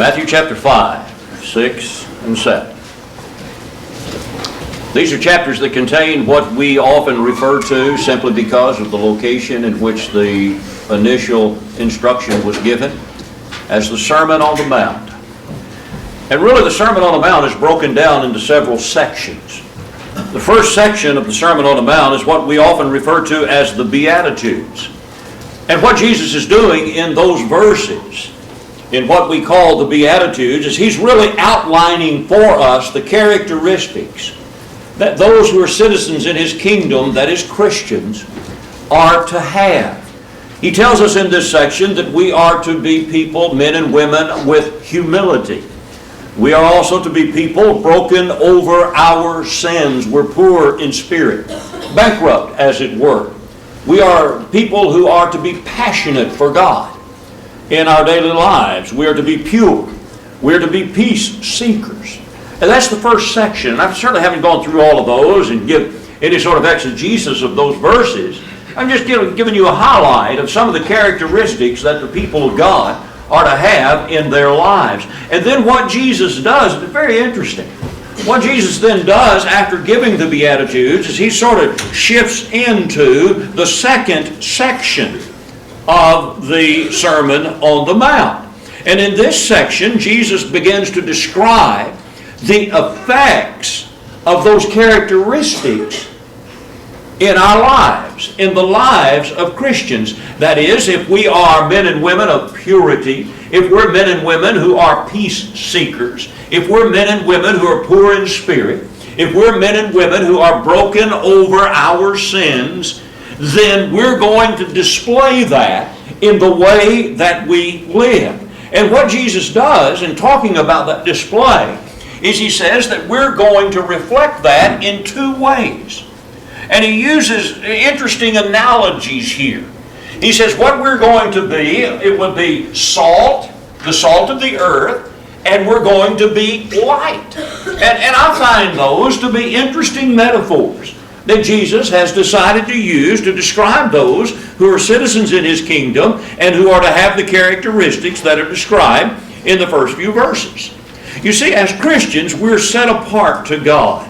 Matthew chapter 5, 6, and 7. These are chapters that contain what we often refer to, simply because of the location in which the initial instruction was given, as the Sermon on the Mount. And really the Sermon on the Mount is broken down into several sections. The first section of the Sermon on the Mount is what we often refer to as the Beatitudes. And what Jesus is doing in those verses, in what we call the Beatitudes, is He's really outlining for us the characteristics that those who are citizens in His kingdom, that is Christians, are to have. He tells us in this section that we are to be people, men and women, with humility. We are also to be people broken over our sins. We're poor in spirit, bankrupt, as it were. We are people who are to be passionate for God in our daily lives. We are to be pure. We are to be peace seekers. And that's the first section. And I certainly haven't gone through all of those and give any sort of exegesis of those verses. I'm just giving you a highlight of some of the characteristics that the people of God are to have in their lives. And then what Jesus does is very interesting. What Jesus then does after giving the Beatitudes is He sort of shifts into the second section of the Sermon on the Mount. And in this section, Jesus begins to describe the effects of those characteristics in our lives, in the lives of Christians. That is, if we are men and women of purity, if we're men and women who are peace seekers, if we're men and women who are poor in spirit, if we're men and women who are broken over our sins, then we're going to display that in the way that we live. And what Jesus does in talking about that display is He says that we're going to reflect that in two ways. And He uses interesting analogies here. He says what we're going to be, it would be salt, the salt of the earth, and we're going to be light. And I find those to be interesting metaphors that Jesus has decided to use to describe those who are citizens in His kingdom and who are to have the characteristics that are described in the first few verses. You see, as Christians, we're set apart to God.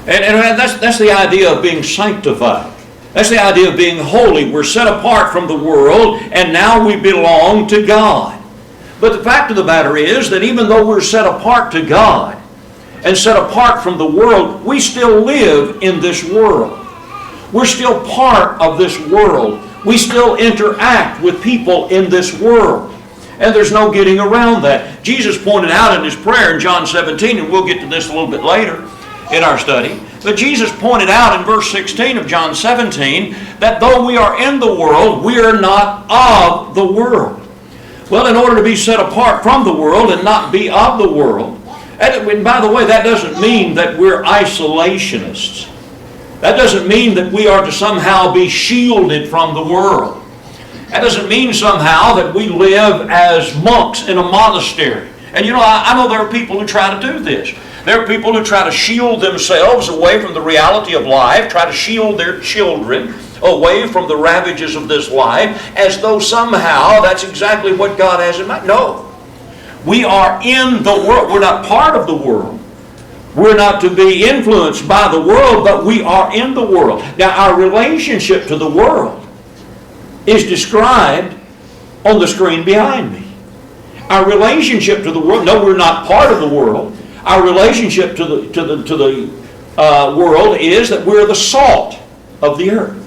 And that's the idea of being sanctified. That's the idea of being holy. We're set apart from the world, and now we belong to God. But the fact of the matter is that even though we're set apart to God and set apart from the world, we still live in this world. We're still part of this world. We still interact with people in this world. And there's no getting around that. Jesus pointed out in His prayer in John 17, and we'll get to this a little bit later in our study, but Jesus pointed out in verse 16 of John 17 that though we are in the world, we are not of the world. Well, in order to be set apart from the world and not be of the world, and by the way, that doesn't mean that we're isolationists. That doesn't mean that we are to somehow be shielded from the world. That doesn't mean somehow that we live as monks in a monastery. And you know, I know there are people who try to do this. There are people who try to shield themselves away from the reality of life, try to shield their children away from the ravages of this life, as though somehow that's exactly what God has in mind. No. We are in the world. We're not part of the world. We're not to be influenced by the world, but we are in the world. Now, our relationship to the world is described on the screen behind me. Our relationship to the world, no, we're not part of the world. Our relationship to the world is that we're the salt of the earth.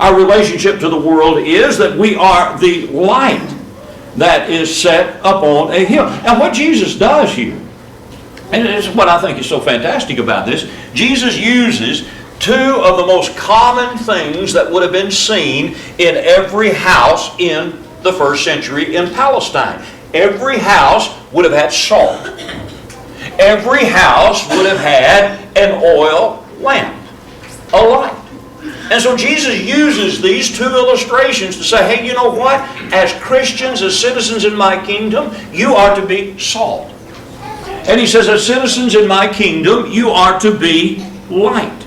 Our relationship to the world is that we are the light that is set upon a hill. Now what Jesus does here, and this is what I think is so fantastic about this, Jesus uses two of the most common things that would have been seen in every house in the first century in Palestine. Every house would have had salt. Every house would have had an oil lamp, a light. And so Jesus uses these two illustrations to say, hey, you know what? As Christians, as citizens in my kingdom, you are to be salt. And He says, as citizens in my kingdom, you are to be light.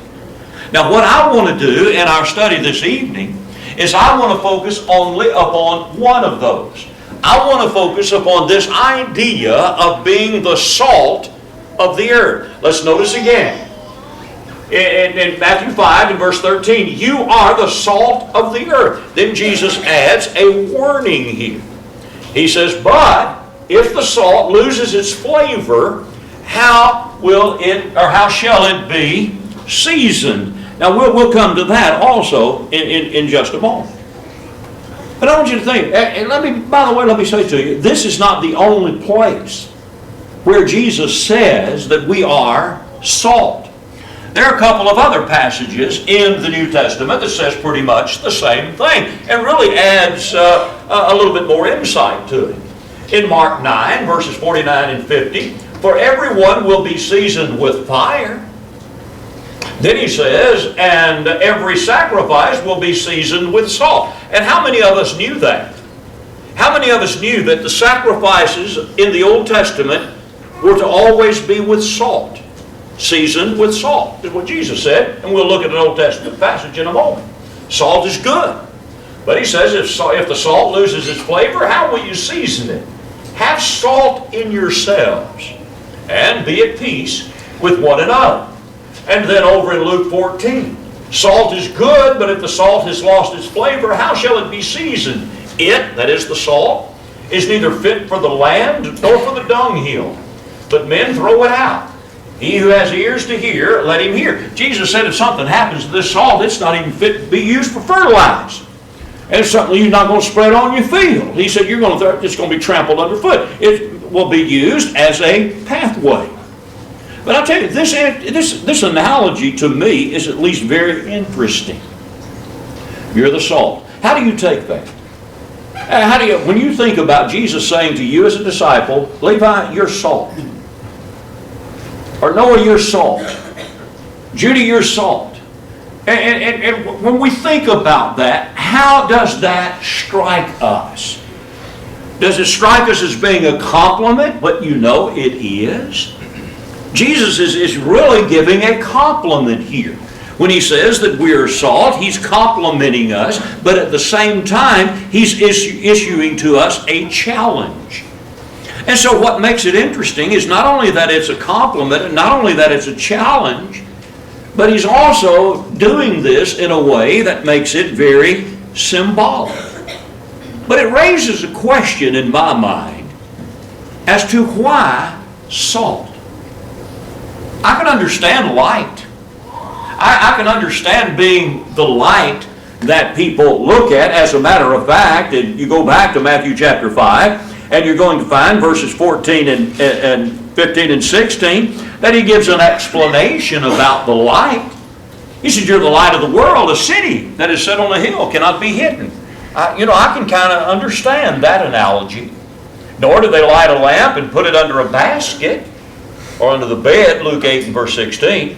Now, what I want to do in our study this evening is I want to focus only upon one of those. I want to focus upon this idea of being the salt of the earth. Let's notice again. In Matthew 5 and verse 13, you are the salt of the earth. Then Jesus adds a warning here. He says, but if the salt loses its flavor, how shall it be seasoned? Now we'll come to that also in just a moment. But I want you to think, and let me say to you, this is not the only place where Jesus says that we are salt. There are a couple of other passages in the New Testament that says pretty much the same thing and really adds a little bit more insight to it. In Mark 9, verses 49 and 50, for everyone will be seasoned with fire. Then he says, and every sacrifice will be seasoned with salt. And how many of us knew that? How many of us knew that the sacrifices in the Old Testament were to always be with salt? Seasoned with salt, is what Jesus said. And we'll look at an Old Testament passage in a moment. Salt is good. But he says, if the salt loses its flavor, how will you season it? Have salt in yourselves, and be at peace with one another. And then over in Luke 14, salt is good, but if the salt has lost its flavor, how shall it be seasoned? It, that is the salt, is neither fit for the land nor for the dunghill, but men throw it out. He who has ears to hear, let him hear. Jesus said if something happens to this salt, it's not even fit to be used for fertilizer. And it's something you're not going to spread on your field. He said it's going to be trampled underfoot. It will be used as a pathway. But I'll tell you, this analogy to me is at least very interesting. You're the salt. How do you take that? When you think about Jesus saying to you as a disciple, Levi, you're salt. Or Noah, you're salt. Judy, you're salt. And when we think about that, how does that strike us? Does it strike us as being a compliment? But you know it is. Jesus is really giving a compliment here. When he says that we are salt, he's complimenting us, but at the same time, he's issuing to us a challenge. And so what makes it interesting is not only that it's a compliment, and not only that it's a challenge, but he's also doing this in a way that makes it very symbolic. But it raises a question in my mind as to why salt. I can understand light. I can understand being the light that people look at. As a matter of fact, and you go back to Matthew chapter 5, and you're going to find verses 14 and 15 and 16, that he gives an explanation about the light. He says, you're the light of the world. A city that is set on a hill cannot be hidden. I can kind of understand that analogy. Nor do they light a lamp and put it under a basket or under the bed, Luke 8 and verse 16,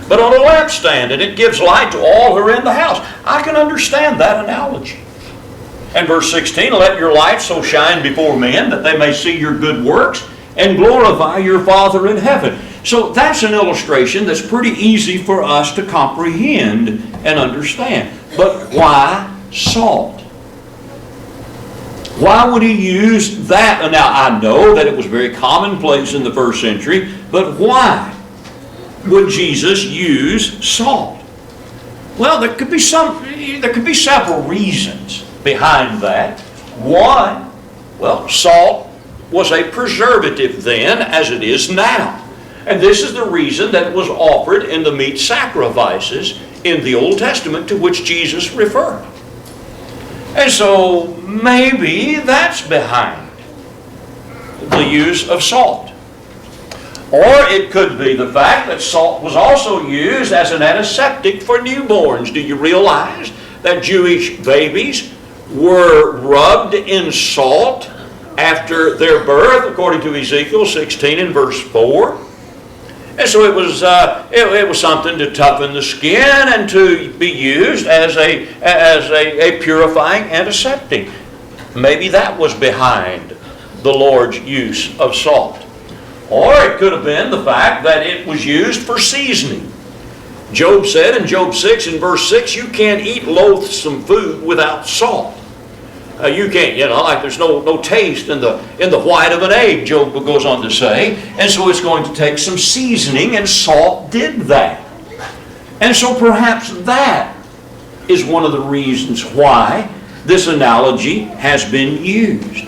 but on a lampstand, and it gives light to all who are in the house. I can understand that analogy. And verse 16, let your light so shine before men that they may see your good works and glorify your Father in heaven. So that's an illustration that's pretty easy for us to comprehend and understand. But why salt? Why would he use that? Now, I know that it was very commonplace in the first century, but why would Jesus use salt? Well, there could be several reasons behind that. One, salt was a preservative then as it is now. And this is the reason that it was offered in the meat sacrifices in the Old Testament to which Jesus referred. And so maybe that's behind the use of salt. Or it could be the fact that salt was also used as an antiseptic for newborns. Do you realize that Jewish babies were rubbed in salt after their birth, according to Ezekiel 16 and verse 4? And so it was something to toughen the skin and to be used as a purifying antiseptic. Maybe that was behind the Lord's use of salt. Or it could have been the fact that it was used for seasoning. Job said in Job 6 and verse 6, you can't eat loathsome food without salt. You can't, like there's no taste in the white of an egg, Job goes on to say. And so it's going to take some seasoning, and salt did that. And so perhaps that is one of the reasons why this analogy has been used.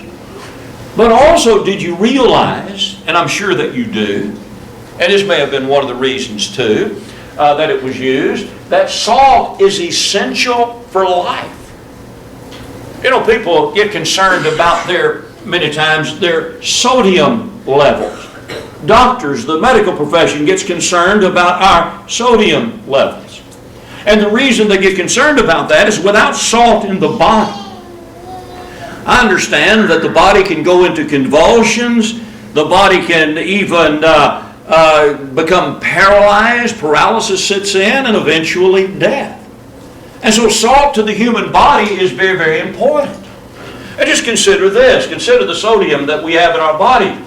But also, did you realize, and I'm sure that you do, and this may have been one of the reasons too, that it was used, that salt is essential for life. People get concerned about many times, their sodium levels. Doctors, the medical profession gets concerned about our sodium levels. And the reason they get concerned about that is without salt in the body. I understand that the body can go into convulsions, the body can even become paralyzed, paralysis sits in, and eventually death. And so salt to the human body is very, very important. And just consider this. Consider the sodium that we have in our body.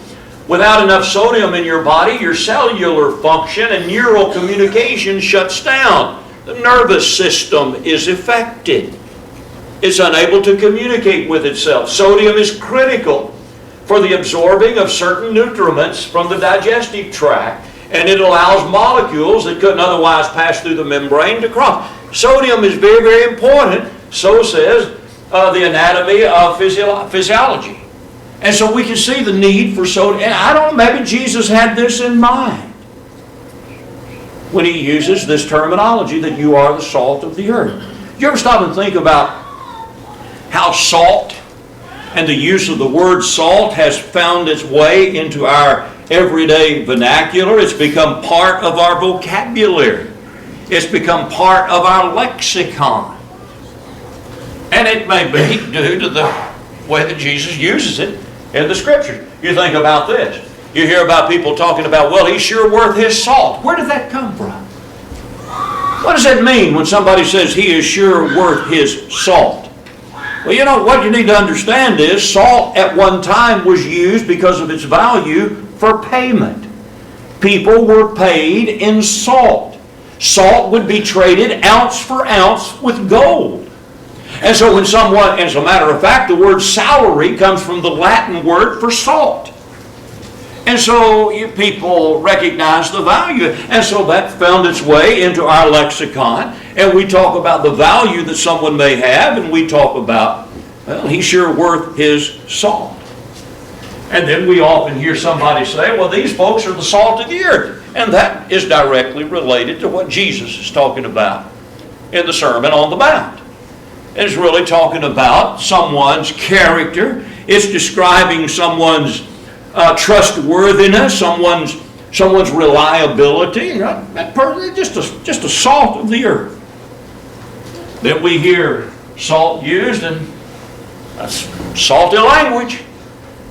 Without enough sodium in your body, your cellular function and neural communication shuts down. The nervous system is affected. It's unable to communicate with itself. Sodium is critical for the absorbing of certain nutriments from the digestive tract, and it allows molecules that couldn't otherwise pass through the membrane to cross. Sodium is very, very important, so says the anatomy of physiology. And so we can see the need for sodium. And I don't know, maybe Jesus had this in mind when he uses this terminology that you are the salt of the earth. You ever stop and think about how salt and the use of the word salt has found its way into our everyday vernacular? It's become part of our vocabulary. It's become part of our lexicon. And it may be due to the way that Jesus uses it in the Scriptures. You think about this. You hear about people talking about, well, he's sure worth his salt. Where did that come from? What does that mean when somebody says he is sure worth his salt? Well, what you need to understand is salt at one time was used because of its value for payment. People were paid in salt. Salt would be traded ounce for ounce with gold. And so when someone, as a matter of fact, the word salary comes from the Latin word for salt. And so people recognize the value. And so that found its way into our lexicon. And we talk about the value that someone may have, and we talk about, well, he's sure worth his salt. And then we often hear somebody say, well, these folks are the salt of the earth. And that is directly related to what Jesus is talking about in the Sermon on the Mount. It's really talking about someone's character. It's describing someone's trustworthiness, someone's reliability. That person is just a salt of the earth. Then we hear salt used in salty language.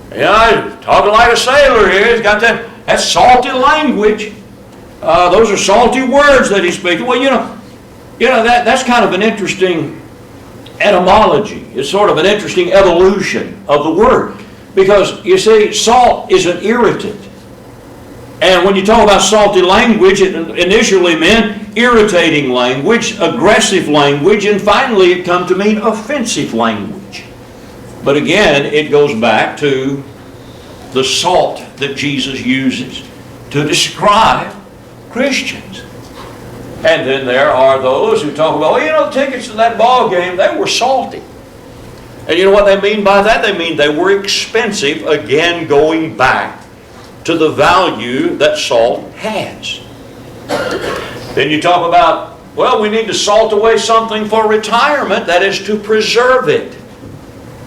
Talking like a sailor here. He's got that salty language. Those are salty words that he's speaking. Well, that's kind of an interesting etymology. It's sort of an interesting evolution of the word. Because, you see, salt is an irritant. And when you talk about salty language, it initially meant irritating language, aggressive language, and finally it come to mean offensive language. But again, it goes back to the salt that Jesus uses to describe Christians. And then there are those who talk about, the tickets to that ball game, they were salty. And you know what they mean by that? They mean they were expensive, again going back to the value that salt has. Then you talk about, well, we need to salt away something for retirement, that is to preserve it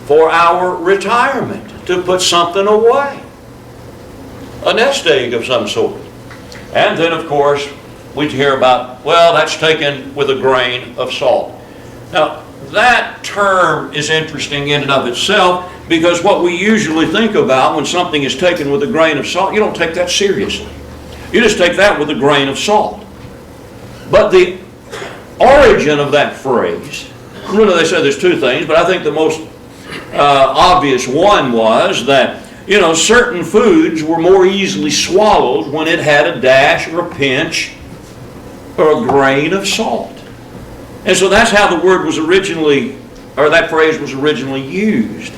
for our retirement, to put something away. A nest egg of some sort. And then, of course, we hear about, well, that's taken with a grain of salt. Now, that term is interesting in and of itself, because what we usually think about when something is taken with a grain of salt, you don't take that seriously. You just take that with a grain of salt. But the origin of that phrase, really they say there's two things, but I think the most obvious one was that, certain foods were more easily swallowed when it had a dash or a pinch or a grain of salt. And so that's how the word was originally or that phrase was originally used.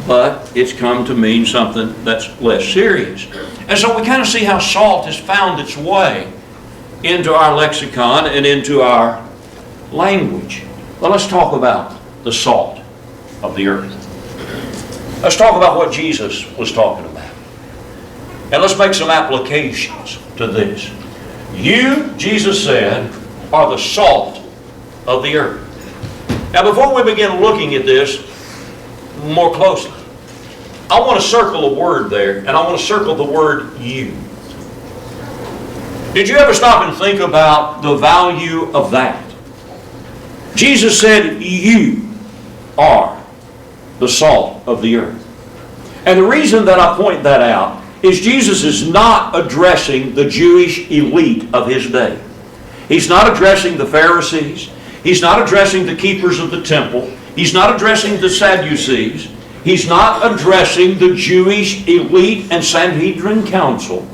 But it's come to mean something that's less serious. And so we kind of see how salt has found its way into our lexicon and into our language. Well, let's talk about the salt of the earth. Let's talk about what Jesus was talking about. And let's make some applications to this. You, Jesus said, are the salt of the earth. Now, before we begin looking at this more closely, I want to circle a word there, and I want to circle the word you. Did you ever stop and think about the value of that? Jesus said, you are the salt of the earth. And the reason that I point that out is Jesus is not addressing the Jewish elite of his day. He's not addressing the Pharisees. He's not addressing the keepers of the temple. He's not addressing the Sadducees. He's not addressing the Jewish elite and Sanhedrin council.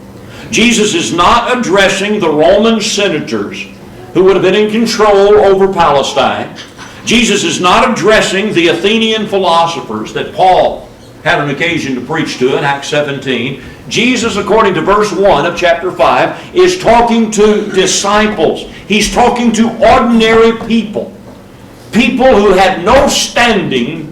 Jesus is not addressing the Roman senators who would have been in control over Palestine. Jesus is not addressing the Athenian philosophers that Paul had an occasion to preach to in Acts 17. Jesus, according to verse 1 of chapter 5, is talking to disciples. He's talking to ordinary people. People who had no standing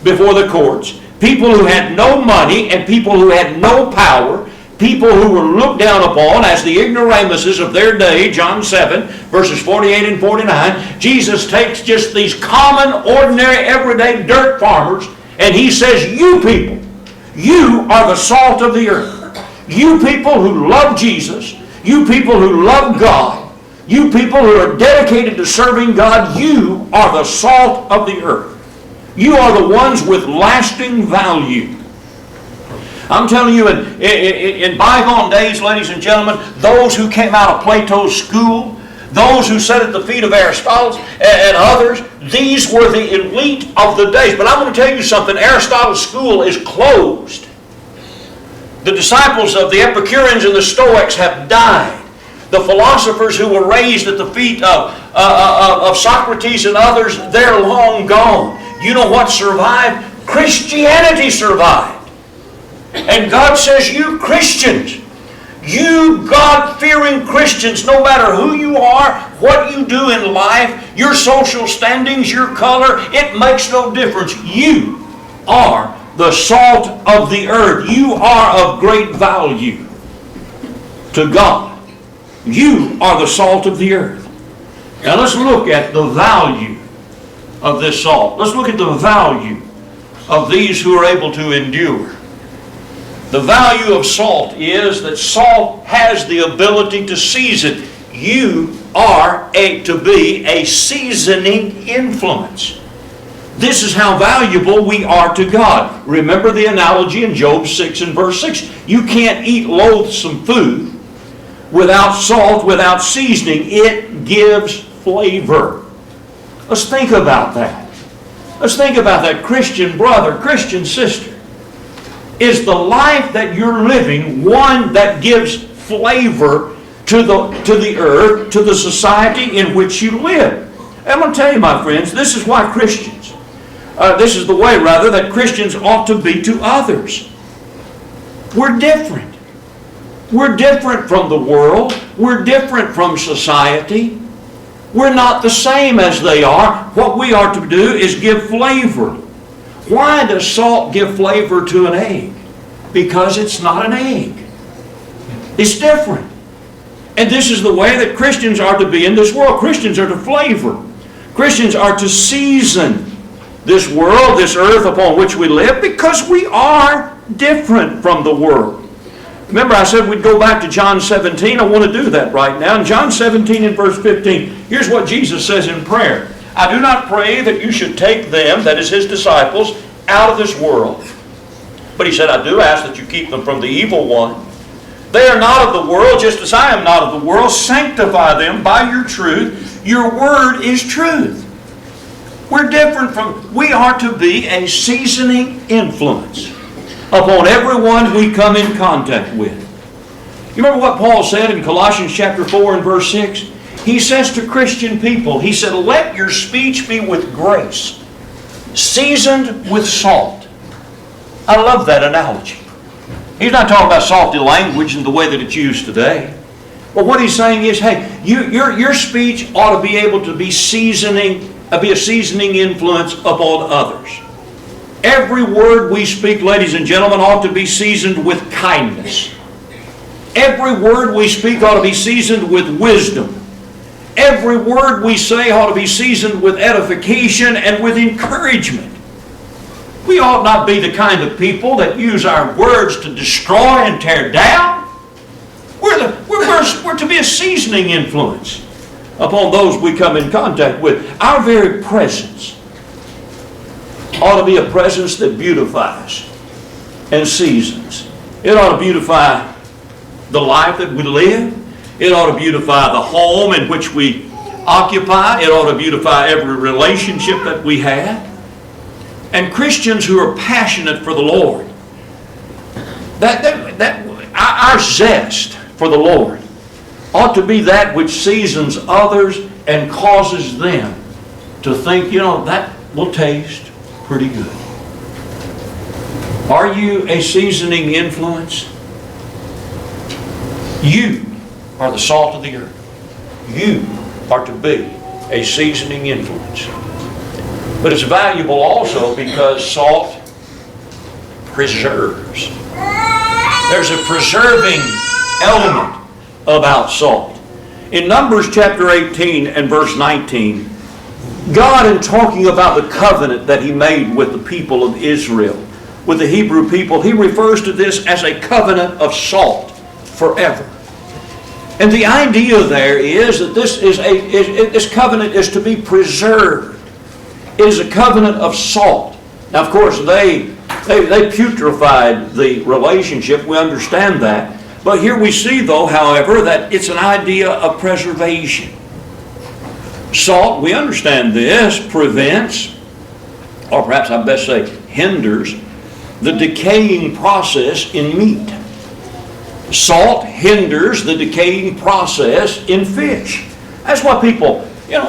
before the courts. People who had no money and people who had no power. People who were looked down upon as the ignoramuses of their day, John 7, verses 48 and 49. Jesus takes just these common, ordinary, everyday dirt farmers, and he says, you people, you are the salt of the earth. You people who love Jesus, you people who love God, you people who are dedicated to serving God, you are the salt of the earth. You are the ones with lasting value. I'm telling you, in bygone days, ladies and gentlemen, those who came out of Plato's school, those who sat at the feet of Aristotle and others, these were the elite of the days. But I'm going to tell you something, Aristotle's school is closed. The disciples of the Epicureans and the Stoics have died. The philosophers who were raised at the feet of Socrates and others, they're long gone. You know what survived? Christianity survived. And God says, you Christians, you God-fearing Christians, no matter who you are, what you do in life, your social standings, your color, it makes no difference. You are the salt of the earth. You are of great value to God. You are the salt of the earth. Now let's look at the value of this salt. Let's look at the value of these who are able to endure. The value of salt is that salt has the ability to season. You are to be a seasoning influence. This is how valuable we are to God. Remember the analogy in Job 6 and verse 6. You can't eat loathsome food without salt, without seasoning. It gives flavor. Let's think about that. Let's think about that, Christian brother, Christian sister. Is the life that you're living one that gives flavor to the earth, to the society in which you live? I'm going to tell you, my friends, this is why Christians, this is the way, rather, that Christians ought to be to others. We're different. We're different from the world. We're different from society. We're not the same as they are. What we are to do is give flavor. Why does salt give flavor to an egg? Because it's not an egg. It's different. And this is the way that Christians are to be in this world. Christians are to flavor. Christians are to season this world, this earth upon which we live, because we are different from the world. Remember I said we'd go back to John 17. I want to do that right now. In John 17 and verse 15, here's what Jesus says in prayer. I do not pray that you should take them, that is his disciples, out of this world. But he said, I do ask that you keep them from the evil one. They are not of the world, just as I am not of the world. Sanctify them by your truth. Your word is truth. We're different from, we are to be a seasoning influence upon everyone we come in contact with. You remember what Paul said in Colossians chapter 4 and verse 6? He says to Christian people, he said, let your speech be with grace, seasoned with salt. I love that analogy. He's not talking about salty language in the way that it's used today. But what he's saying is, hey, your speech ought to be able to be a seasoning influence upon others. Every word we speak, ladies and gentlemen, ought to be seasoned with kindness. Every word we speak ought to be seasoned with wisdom. Every word we say ought to be seasoned with edification and with encouragement. We ought not be the kind of people that use our words to destroy and tear down. We're to be a seasoning influence upon those we come in contact with. Our very presence ought to be a presence that beautifies and seasons. It ought to beautify the life that we live. It ought to beautify the home in which we occupy. It ought to beautify every relationship that we have. And Christians who are passionate for the Lord, our zest for the Lord ought to be that which seasons others and causes them to think, that will taste pretty good. Are you a seasoning influence? You are the salt of the earth. You are to be a seasoning influence. But it's valuable also because salt preserves. There's a preserving element about salt. In Numbers chapter 18 and verse 19, God, in talking about the covenant that He made with the people of Israel, with the Hebrew people, He refers to this as a covenant of salt forever. And the idea there is that this covenant is to be preserved. It is a covenant of salt. Now, of course, they putrefied the relationship. We understand that. But here we see, though, however, that it's an idea of preservation. Salt, we understand this, prevents, or perhaps I best say hinders, the decaying process in meat. Salt hinders the decaying process in fish. That's why people,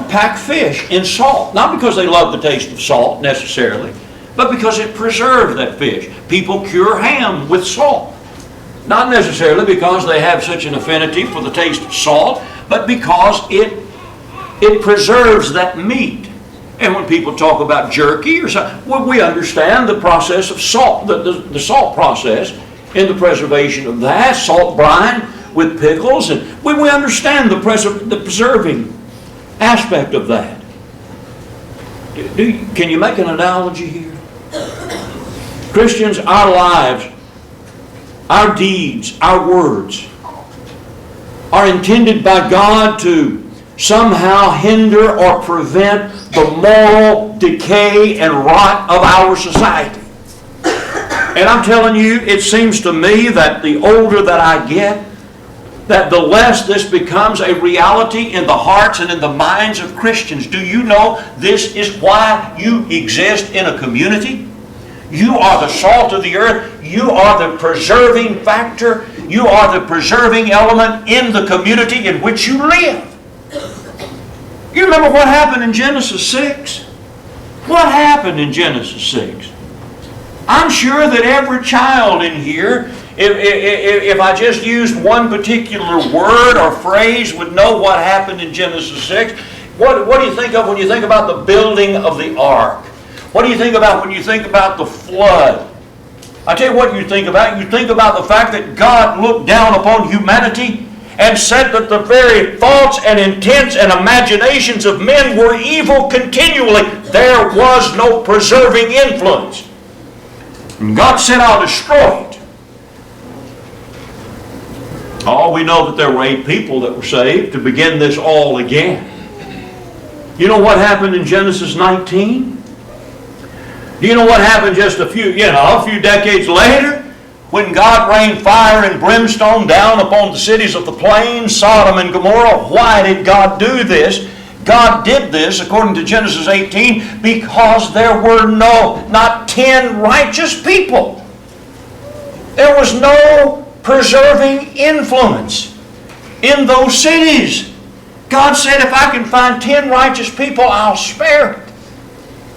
pack fish in salt. Not because they love the taste of salt necessarily, but because it preserves that fish. People cure ham with salt. Not necessarily because they have such an affinity for the taste of salt, but because it preserves that meat. And when people talk about jerky or something, well, we understand the process of salt, the salt process in the preservation of that, salt brine with pickles, and we understand the preserving aspect of that. Can you make an analogy here? Christians, our lives, our deeds, our words are intended by God to somehow hinder or prevent the moral decay and rot of our society. And I'm telling you, it seems to me that the older that I get, that the less this becomes a reality in the hearts and in the minds of Christians. Do you know this is why you exist in a community? You are the salt of the earth. You are the preserving factor. You are the preserving element in the community in which you live. You remember what happened in Genesis 6? What happened in Genesis 6? I'm sure that every child in here, if I just used one particular word or phrase, would know what happened in Genesis 6. What do you think of when you think about the building of the ark? What do you think about when you think about the flood? I tell you what you think about. You think about the fact that God looked down upon humanity and said that the very thoughts and intents and imaginations of men were evil continually. There was no preserving influence. And God said, I'll destroy it. Oh, we know that there were 8 people that were saved to begin this all again. You know what happened in Genesis 19? Do you know what happened just a few decades later? When God rained fire and brimstone down upon the cities of the plains, Sodom and Gomorrah. Why did God do this? God did this, according to Genesis 18, because there were not 10 righteous people. There was no preserving influence in those cities. God said, if I can find 10 righteous people, I'll spare it.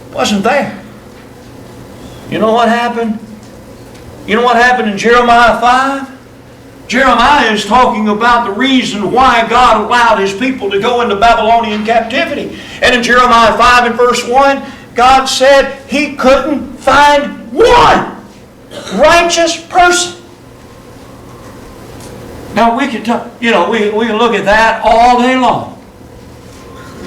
It wasn't there. You know what happened? You know what happened in Jeremiah 5? Jeremiah is talking about the reason why God allowed His people to go into Babylonian captivity. And in Jeremiah 5 and verse 1, God said He couldn't find one righteous person. Now we can talk, we can look at that all day long.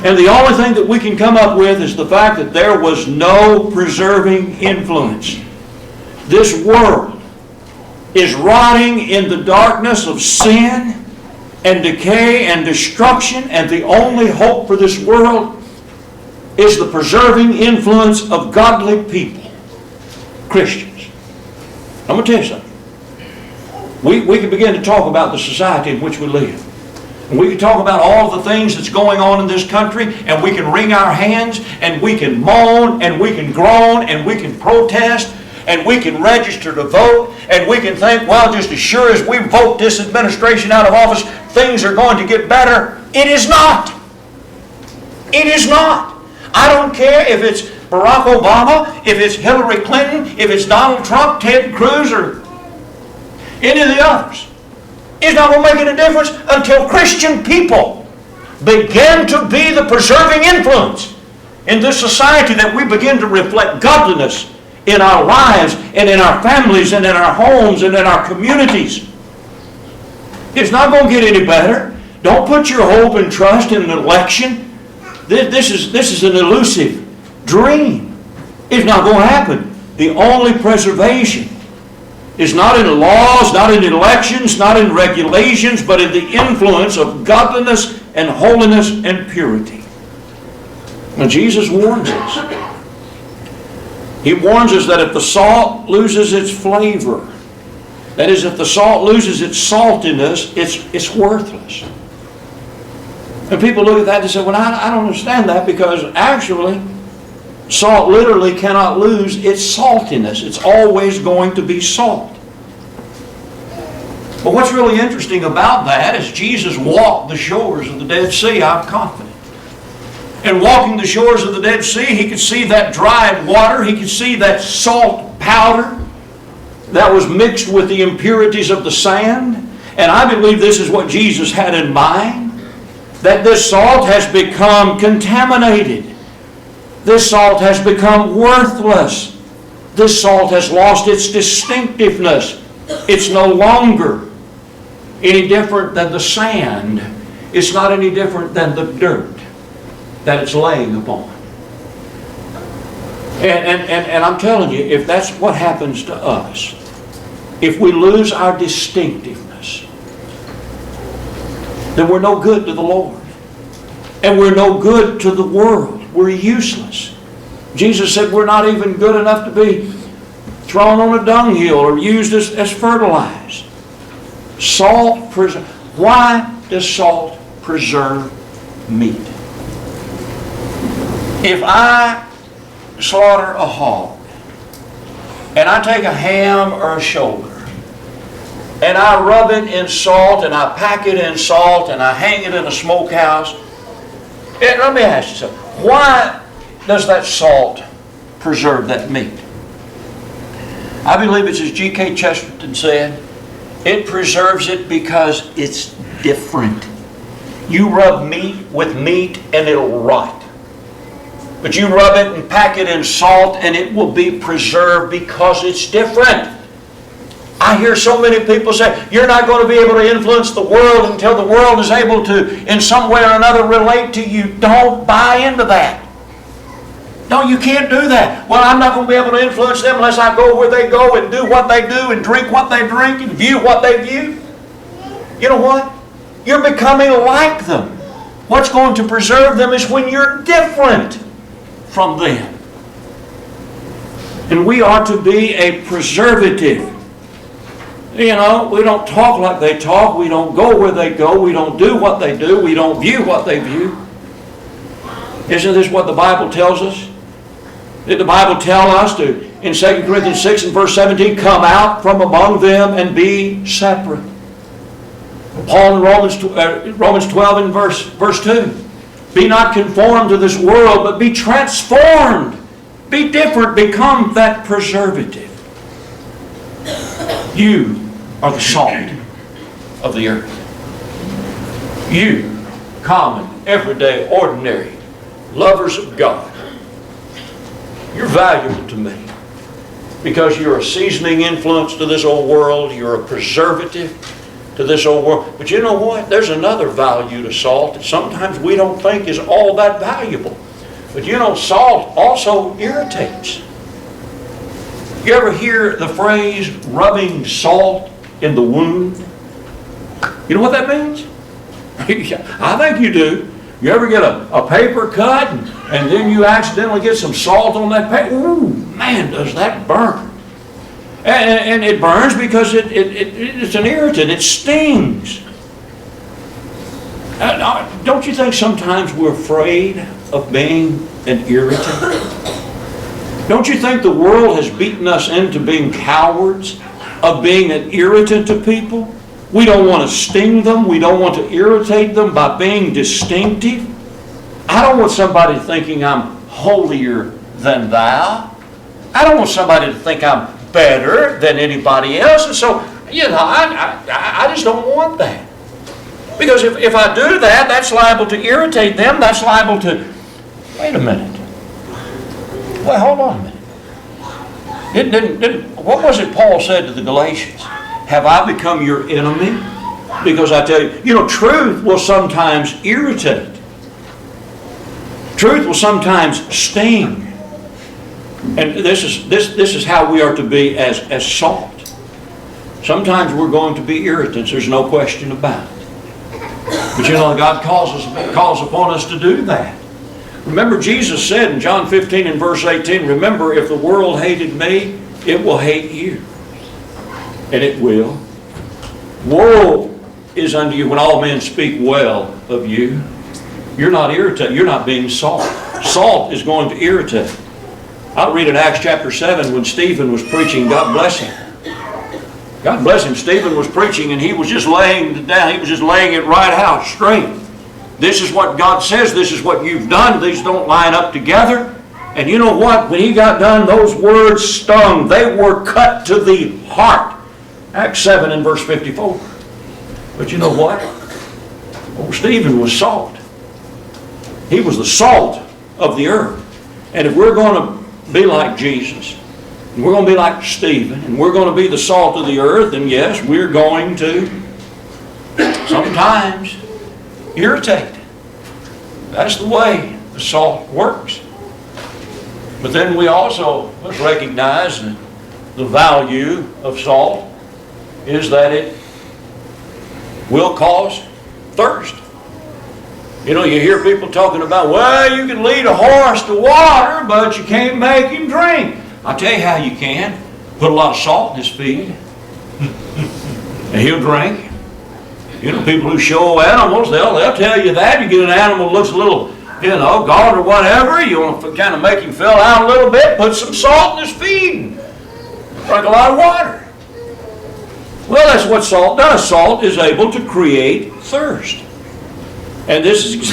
And the only thing that we can come up with is the fact that there was no preserving influence. This world is rotting in the darkness of sin and decay and destruction, and the only hope for this world is the preserving influence of godly people, Christians. I'm going to tell you something. We can begin to talk about the society in which we live. And we can talk about all the things that's going on in this country, and we can wring our hands, and we can moan, and we can groan, and we can protest, and we can register to vote, and we can think, well, just as sure as we vote this administration out of office, things are going to get better. It is not. It is not. I don't care if it's Barack Obama, if it's Hillary Clinton, if it's Donald Trump, Ted Cruz, or any of the others. It's not going to make any difference until Christian people begin to be the preserving influence in this society, that we begin to reflect godliness in our lives and in our families and in our homes and in our communities. It's not going to get any better. Don't put your hope and trust in an election. This is an elusive dream. It's not going to happen. The only preservation is not in laws, not in elections, not in regulations, but in the influence of godliness and holiness and purity. Now Jesus warns us. He warns us that if the salt loses its flavor, that is, if the salt loses its saltiness, it's worthless. And people look at that and say, well, I don't understand that, because actually salt literally cannot lose its saltiness. It's always going to be salt. But what's really interesting about that is Jesus walked the shores of the Dead Sea, I'm confident. And walking the shores of the Dead Sea, He could see that dried water. He could see that salt powder that was mixed with the impurities of the sand. And I believe this is what Jesus had in mind, that this salt has become contaminated. This salt has become worthless. This salt has lost its distinctiveness. It's no longer any different than the sand. It's not any different than the dirt that it's laying upon. And I'm telling you, if that's what happens to us, if we lose our distinctiveness, then we're no good to the Lord. And we're no good to the world. We're useless. Jesus said we're not even good enough to be thrown on a dunghill or used as fertilized. Salt preserve. Why does salt preserve meat? If I slaughter a hog and I take a ham or a shoulder and I rub it in salt and I pack it in salt and I hang it in a smokehouse, and let me ask you something. Why does that salt preserve that meat? I believe it's as G.K. Chesterton said, it preserves it because it's different. You rub meat with meat and it'll rot. But you rub it and pack it in salt and it will be preserved because it's different. I hear so many people say, you're not going to be able to influence the world until the world is able to, in some way or another, relate to you. Don't buy into that. No, you can't do that. Well, I'm not going to be able to influence them unless I go where they go and do what they do and drink what they drink and view what they view. You know what? You're becoming like them. What's going to preserve them is when you're different from them. And we are to be a preservative. You know, we don't talk like they talk. We don't go where they go. We don't do what they do. We don't view what they view. Isn't this what the Bible tells us? Did the Bible tell us to, in 2 Corinthians 6 and verse 17, come out from among them and be separate? Paul in Romans 12 and verse 2. Be not conformed to this world, but be transformed Be different. Become that preservative. You are the salt of the earth. You, common, everyday, ordinary, lovers of God, you're valuable to me because you're a seasoning influence to this old world. You're a preservative to this old world. But you know what? There's another value to salt that sometimes we don't think is all that valuable. But you know, salt also irritates. You ever hear the phrase, rubbing salt in the wound? You know what that means? I think you do. You ever get a paper cut and then you accidentally get some salt on that paper? Ooh, man, does that burn. And it burns because it's an irritant. It stings. Don't you think sometimes we're afraid of being an irritant? Don't you think the world has beaten us into being cowards, of being an irritant to people? We don't want to sting them. We don't want to irritate them by being distinctive. I don't want somebody thinking I'm holier than thou. I don't want somebody to think I'm better than anybody else. And so, you know, I just don't want that. Because if I do that, that's liable to irritate them. That's liable to... Wait a minute. Well, hold on a minute. What was it Paul said to the Galatians? Have I become your enemy? Because I tell you, truth will sometimes irritate. Truth will sometimes sting. And this is how we are to be as salt. Sometimes we're going to be irritants. There's no question about it. But God calls upon us to do that. Remember, Jesus said in John 15 and verse 18, remember, if the world hated me, it will hate you. And it will. Woe is unto you when all men speak well of you. You're not irritated. You're not being salt. Salt is going to irritate. I'll read in Acts chapter 7 when Stephen was preaching. God bless him. God bless him. Stephen was preaching and he was just laying it down. He was just laying it right out straight. This is what God says. This is what you've done. These don't line up together. And you know what? When he got done, those words stung. They were cut to the heart. Acts 7 and verse 54. But you know what? Old Stephen was salt. He was the salt of the earth. And if we're going to be like Jesus, and we're going to be like Stephen, and we're going to be the salt of the earth, and yes, we're going to sometimes irritate. That's the way the salt works. But then we also must recognize that the value of salt is that it will cause thirst. You hear people talking about, well, you can lead a horse to water, but you can't make him drink. I'll tell you how you can. Put a lot of salt in his feed, and he'll drink. People who show animals, they'll tell you that. You get an animal that looks a little, gaunt or whatever, you want to kind of make him fill out a little bit, put some salt in his feed, and drink a lot of water. Well, that's what salt does. Salt is able to create thirst. And this is,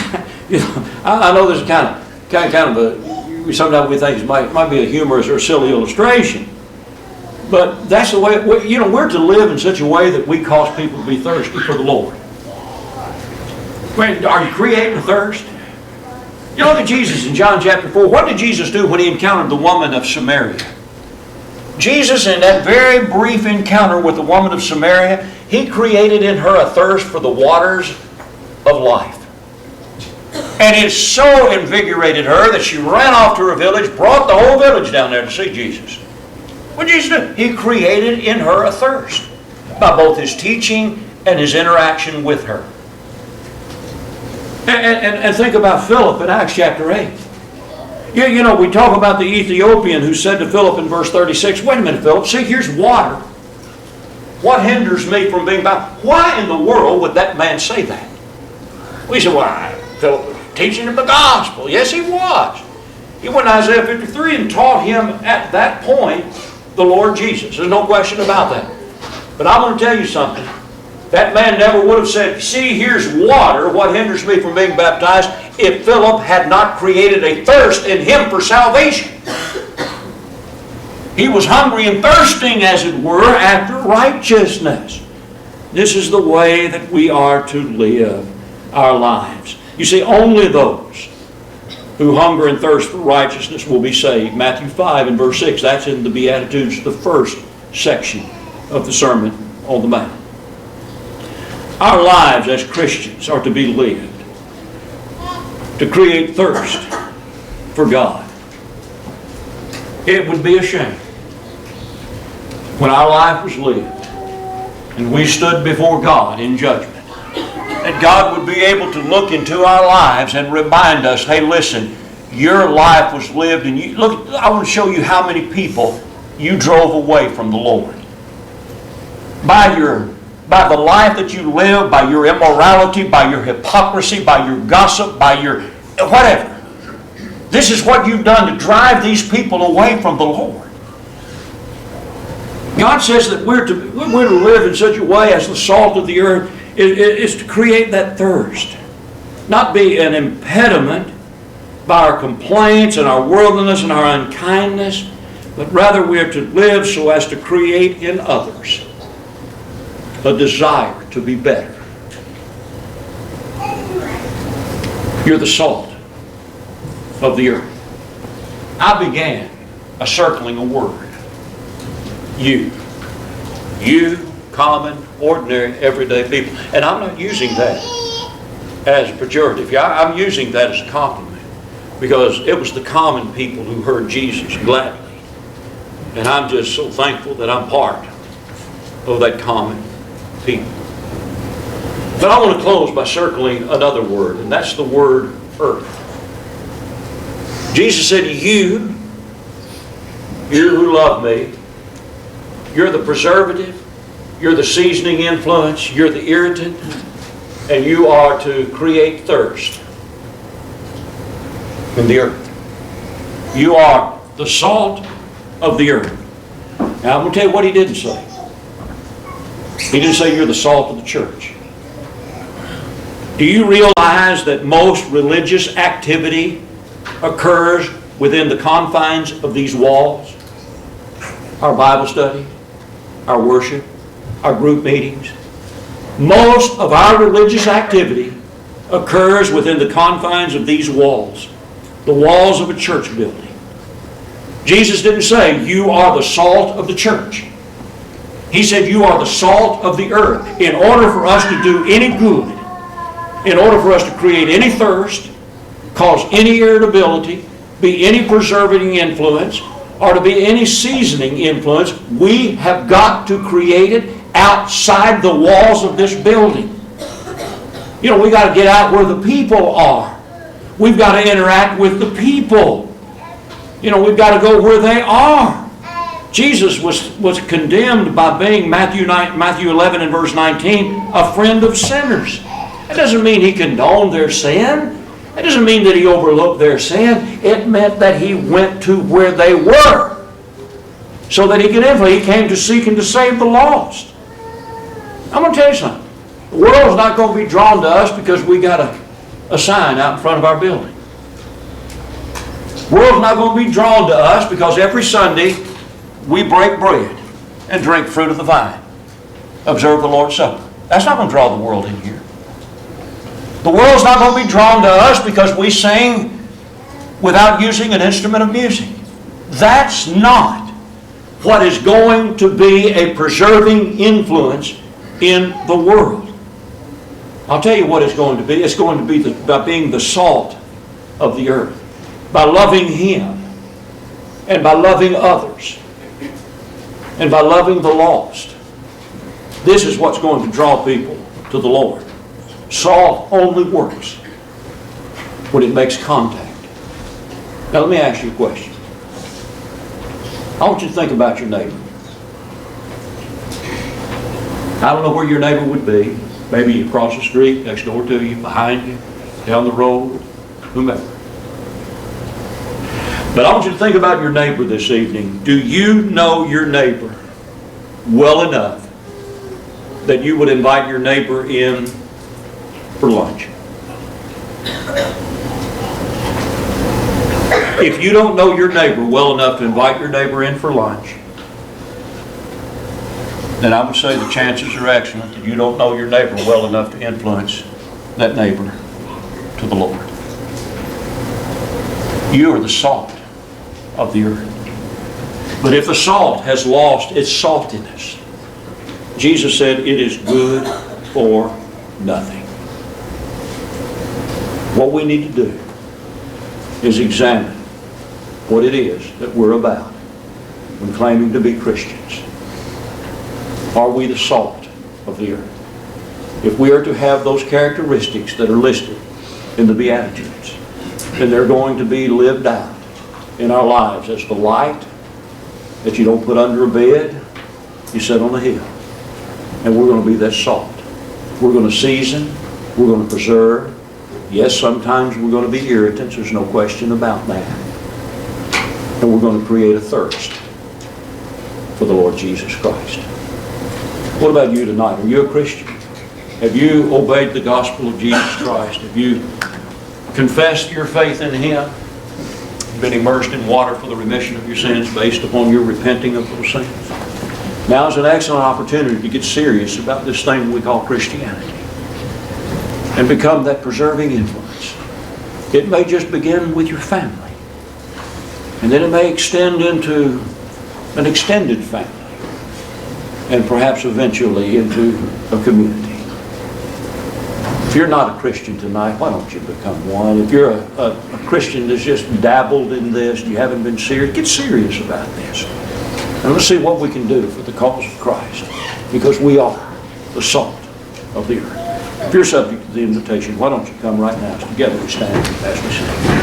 I know this is kind of a, sometimes we think it might be a humorous or silly illustration. But that's the way, we're to live in such a way that we cause people to be thirsty for the Lord. Are you creating thirst? You look at Jesus in John chapter 4. What did Jesus do when he encountered the woman of Samaria? Jesus, in that very brief encounter with the woman of Samaria, he created in her a thirst for the waters of life. And it so invigorated her that she ran off to her village, brought the whole village down there to see Jesus. What did Jesus do? He created in her a thirst by both his teaching and his interaction with her. And think about Philip in Acts chapter 8. We talk about the Ethiopian who said to Philip in verse 36, wait a minute, Philip, see, here's water. What hinders me from being baptized? Why in the world would that man say that? We said, why? Philip was teaching him the gospel. Yes, he was. He went to Isaiah 53 and taught him at that point the Lord Jesus. There's no question about that. But I'm going to tell you something. That man never would have said, see, here's water. What hinders me from being baptized? If Philip had not created a thirst in him for salvation. He was hungry and thirsting, as it were, after righteousness. This is the way that we are to live our lives. You see, only those who hunger and thirst for righteousness will be saved. Matthew 5 and verse 6, that's in the Beatitudes, the first section of the Sermon on the Mount. Our lives as Christians are to be lived to create thirst for God. It would be a shame when our life was lived and we stood before God in judgment, that God would be able to look into our lives and remind us, hey, listen, your life was lived, and you look. I want to show you how many people you drove away from the Lord. By the life that you live, by your immorality, by your hypocrisy, by your gossip, by your whatever. This is what you've done to drive these people away from the Lord. God says that we're to live in such a way as the salt of the earth is to create that thirst. Not be an impediment by our complaints and our worldliness and our unkindness, but rather we're to live so as to create in others a desire to be better. You're the salt of the earth. I began a circling a word. You, common, ordinary, everyday people. And I'm not using that as pejorative. I'm using that as a compliment, because it was the common people who heard Jesus gladly. And I'm just so thankful that I'm part of that common people. But I want to close by circling another word, and that's the word earth. Jesus said, you who love me, you're the preservative, you're the seasoning influence, you're the irritant, and you are to create thirst in the earth. You are the salt of the earth. Now I'm going to tell you what he didn't say. He didn't say you're the salt of the church. Do you realize that most religious activity occurs within the confines of these walls? Our Bible study, our worship, our group meetings. Most of our religious activity occurs within the confines of these walls, the walls of a church building. Jesus didn't say, you are the salt of the church. He said, you are the salt of the earth. In order for us to do any good, in order for us to create any thirst, cause any irritability, be any preserving influence, or to be any seasoning influence, we have got to create it outside the walls of this building. You know, we got to get out where the people are. We've got to interact with the people. You know, we've got to go where they are. Jesus was condemned by being, Matthew 11 and verse 19, a friend of sinners. That doesn't mean he condoned their sin. That doesn't mean that he overlooked their sin. It meant that he went to where they were so that he could influence. He came to seek and to save the lost. I'm going to tell you something. The world's not going to be drawn to us because we got a sign out in front of our building. The world's not going to be drawn to us because every Sunday we break bread and drink fruit of the vine. Observe the Lord's Supper. That's not going to draw the world in here. The world's not going to be drawn to us because we sing without using an instrument of music. That's not what is going to be a preserving influence in the world. I'll tell you what it's going to be. It's going to be by being the salt of the earth. By loving Him. And by loving others. And by loving the lost. This is what's going to draw people to the Lord. Salt only works when it makes contact. Now let me ask you a question. I want you to think about your neighbor. I don't know where your neighbor would be. Maybe across the street, next door to you, behind you, down the road, whomever. But I want you to think about your neighbor this evening. Do you know your neighbor well enough that you would invite your neighbor in for lunch? If you don't know your neighbor well enough to invite your neighbor in for lunch, then I would say the chances are excellent that you don't know your neighbor well enough to influence that neighbor to the Lord. You are the salt of the earth. But if the salt has lost its saltiness, Jesus said it is good for nothing. What we need to do is examine what it is that we're about when claiming to be Christians. Are we the salt of the earth? If we are to have those characteristics that are listed in the Beatitudes, then they're going to be lived out in our lives as the light that you don't put under a bed, you set on a hill. And we're going to be that salt. We're going to season, we're going to preserve. Yes, sometimes we're going to be irritants, there's no question about that. And we're going to create a thirst for the Lord Jesus Christ. What about you tonight? Are you a Christian? Have you obeyed the gospel of Jesus Christ? Have you confessed your faith in Him? Been immersed in water for the remission of your sins based upon your repenting of those sins? Now is an excellent opportunity to get serious about this thing we call Christianity and become that preserving influence. It may just begin with your family, and then it may extend into an extended family, and perhaps eventually into a community. If you're not a Christian tonight, why don't you become one? If you're a Christian that's just dabbled in this, you haven't been serious, get serious about this. And let's see what we can do for the cause of Christ, because we are the salt of the earth. If you're subject to the invitation, why don't you come right now? Together we stand as we sing.